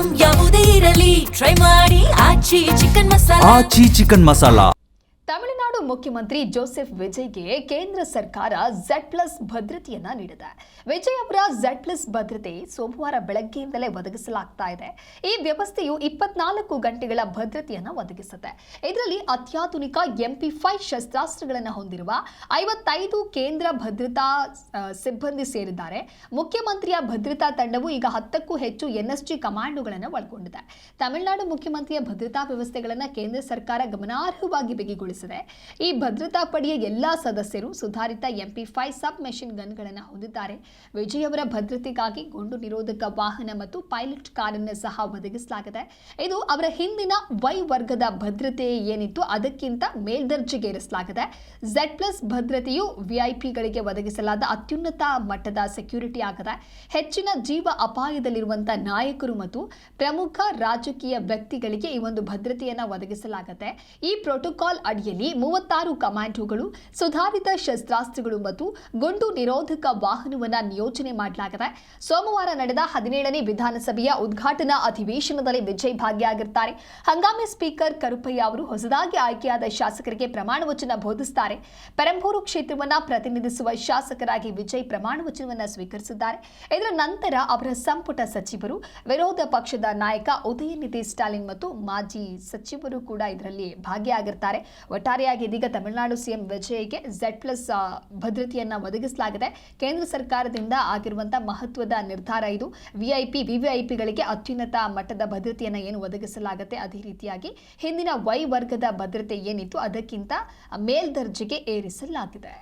Item ಯಾವುದೇ ಇರಲಿ try ಮಾಡಿ ಆಚಿ ಚಿಕನ್ ಮಸಾಲಾ. ತಮಿಳುನಾಡು ಮುಖ್ಯಮಂತ್ರಿ ಜೋಸೆಫ್ ವಿಜಯ್ಗೆ ಕೇಂದ್ರ ಸರ್ಕಾರ Z+ ಭದ್ರತೆಯನ್ನ ನೀಡಿದೆ. ವಿಜಯ್ ಅವರ Z+ ಭದ್ರತೆ ಸೋಮವಾರ ಬೆಳಗ್ಗೆಯಿಂದಲೇ ಒದಗಿಸಲಾಗ್ತಾ ಇದೆ. ಈ ವ್ಯವಸ್ಥೆಯು 24 ಗಂಟೆಗಳ ಭದ್ರತೆಯನ್ನ ಒದಗಿಸುತ್ತೆ. ಇದರಲ್ಲಿ ಅತ್ಯಾಧುನಿಕ MP5 ಶಸ್ತ್ರಾಸ್ತ್ರಗಳನ್ನು ಹೊಂದಿರುವ 55 ಕೇಂದ್ರ ಭದ್ರತಾ ಸಿಬ್ಬಂದಿ ಸೇರಿದ್ದಾರೆ. ಮುಖ್ಯಮಂತ್ರಿಯ ಭದ್ರತಾ ತಂಡವು ಈಗ 10ಕ್ಕೂ ಹೆಚ್ಚು NSG ಕಮಾಂಡೋಗಳನ್ನು ಒಳಗೊಂಡಿದೆ. ತಮಿಳುನಾಡು ಮುಖ್ಯಮಂತ್ರಿಯ ಭದ್ರತಾ ವ್ಯವಸ್ಥೆಗಳನ್ನು ಕೇಂದ್ರ ಸರ್ಕಾರ ಗಮನಾರ್ಹವಾಗಿ ಬಿಗಿಗೊಳಿಸಿದೆ. ಈ ಭದ್ರತಾ ಪಡೆಯ ಎಲ್ಲಾ ಸದಸ್ಯರು ಸುಧಾರಿತ MP5 ಸಬ್ ಮೆಷಿನ್ ಗನ್ಗಳನ್ನು ಹೊಂದಿದ್ದಾರೆ. ವಿಜಯ್ ಅವರ ಭದ್ರತೆಗಾಗಿ ಗುಂಡು ನಿರೋಧಕ ವಾಹನ ಮತ್ತು ಪೈಲಟ್ ಕಾರನ್ನು ಸಹ ಒದಗಿಸಲಾಗಿದೆ. ಇದು ಅವರ ಹಿಂದಿನ Y ವರ್ಗದ ಭದ್ರತೆ ಏನಿತ್ತು ಅದಕ್ಕಿಂತ ಮೇಲ್ದರ್ಜೆಗೇರಿಸಲಾಗಿದೆ. Z+ ಭದ್ರತೆಯು ವಿಐಪಿಗಳಿಗೆ ಒದಗಿಸಲಾದ ಅತ್ಯುನ್ನತ ಮಟ್ಟದ ಸೆಕ್ಯೂರಿಟಿ ಆಗಿದೆ. ಹೆಚ್ಚಿನ ಜೀವ ಅಪಾಯದಲ್ಲಿರುವಂತಹ ನಾಯಕರು ಮತ್ತು ಪ್ರಮುಖ ರಾಜಕೀಯ ವ್ಯಕ್ತಿಗಳಿಗೆ ಈ ಒಂದು ಭದ್ರತೆಯನ್ನು ಒದಗಿಸಲಾಗುತ್ತೆ. ಈ ಪ್ರೋಟೋಕಾಲ್ ಅಡಿಯಲ್ಲಿ 36 ಕಮಾಂಡೋಗಳು, ಸುಧಾರಿತ ಶಸ್ತ್ರಾಸ್ತ್ರಗಳು ಮತ್ತು ಗುಂಡು ನಿರೋಧಕ ವಾಹನವನ್ನು ನಿಯೋಜನೆ ಮಾಡಲಾಗಿದೆ. ಸೋಮವಾರ ನಡೆದ 17ನೇ ವಿಧಾನಸಭೆಯ ಉದ್ಘಾಟನಾ ಅಧಿವೇಶನದಲ್ಲಿ ವಿಜಯ್ ಭಾಗಿಯಾಗಿರುತ್ತಾರೆ. ಹಂಗಾಮಿ ಸ್ಪೀಕರ್ ಕರುಪಯ್ಯ ಅವರು ಹೊಸದಾಗಿ ಆಯ್ಕೆಯಾದ ಶಾಸಕರಿಗೆ ಪ್ರಮಾಣ ವಚನ ಬೋಧಿಸುತ್ತಾರೆ. ಪೆರಂಬೂರು ಕ್ಷೇತ್ರವನ್ನು ಪ್ರತಿನಿಧಿಸುವ ಶಾಸಕರಾಗಿ ವಿಜಯ್ ಪ್ರಮಾಣ ವಚನವನ್ನು ಸ್ವೀಕರಿಸಿದ್ದಾರೆ. ಇದರ ನಂತರ ಅವರ ಸಂಪುಟ ಸಚಿವರು, ವಿರೋಧ ಪಕ್ಷದ ನಾಯಕ ಉದಯನಿಧಿ ಸ್ಟಾಲಿನ್ ಮತ್ತು ಮಾಜಿ ಸಚಿವರು ಕೂಡ ಇದರಲ್ಲಿ ಭಾಗಿಯಾಗಿರ್ತಾರೆ. ಒಟ್ಟಾರೆಯಾಗಿ ಇದೀಗ ತಮಿಳುನಾಡು ಸಿಎಂ ವಿಜಯ್ಗೆ Z+ ಭದ್ರತೆಯನ್ನ ಒದಗಿಸಲಾಗಿದೆ. ಕೇಂದ್ರ ಸರ್ಕಾರದಿಂದ ಆಗಿರುವಂತಹ ಮಹತ್ವದ ನಿರ್ಧಾರ ಇದು. VVIPಗಳಿಗೆ ಅತ್ಯುನ್ನತ ಮಟ್ಟದ ಭದ್ರತೆಯನ್ನ ಏನು ಒದಗಿಸಲಾಗುತ್ತೆ ಅದೇ ರೀತಿಯಾಗಿ ಹಿಂದಿನ Y ವರ್ಗದ ಭದ್ರತೆ ಏನಿತ್ತು ಅದಕ್ಕಿಂತ ಮೇಲ್ದರ್ಜೆಗೆ ಏರಿಸಲಾಗಿದೆ.